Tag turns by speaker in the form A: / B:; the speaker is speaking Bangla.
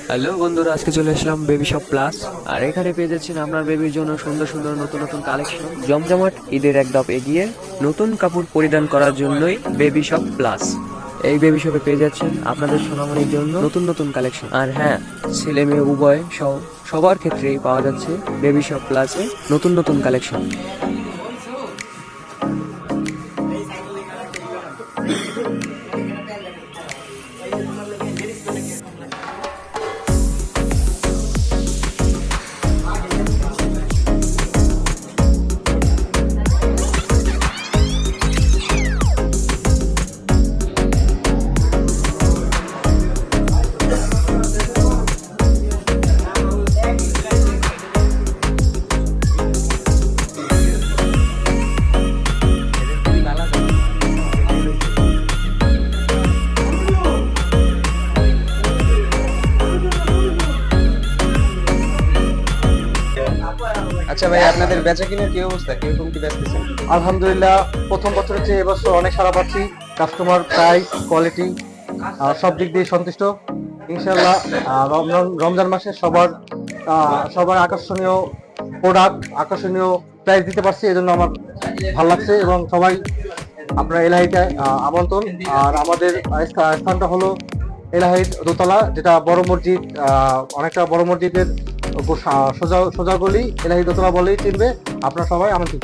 A: হ্যালো বন্ধুরা, আজকে চলে আসলাম বেবি শপ প্লাস। আর এখানে পেয়ে যাচ্ছেন আপনার বেবির জন্য সুন্দর সুন্দর নতুন নতুন কালেকশন। জমজমাট ঈদের এক ধাপ এগিয়ে নতুন কাপড় পরিধান করার জন্যই বেবি শপ প্লাস। এই বেবি শপে পেয়ে যাচ্ছেন আপনাদের সোনামণির জন্য নতুন নতুন কালেকশন। আর হ্যাঁ, ছেলে মেয়ে উভয় সহ সবার ক্ষেত্রেই পাওয়া যাচ্ছে বেবি শপ প্লাসে নতুন নতুন কালেকশন।
B: আচ্ছা ভাই, আপনাদের বেচা কিনার কি অবস্থা? কিরকম কি বেচতেছেন?
C: আলহামদুলিল্লাহ, প্রথম বছরের চেয়ে এবছর অনেক সাড়া পাচ্ছি। কাস্টমার, প্রাইস, কোয়ালিটি সব দিক দিয়ে সন্তুষ্ট ইনশাল্লাহ। রমজান মাসে সবার আকর্ষণীয় প্রোডাক্ট, আকর্ষণীয় প্রাইস দিতে পারছি, এজন্য আমার ভালো লাগছে। এবং সবাই আপনার এলাহিতে আমন্ত্রণ। আর আমাদের স্থানটা হলো এলাহির দোতলা, যেটা বড় মসজিদ, অনেকটা বড় মসজিদের সোজা সোজা গলি, এলাহি দোতলা বলেই চিনবে। আপনারা সবাই আমন্ত্রিত।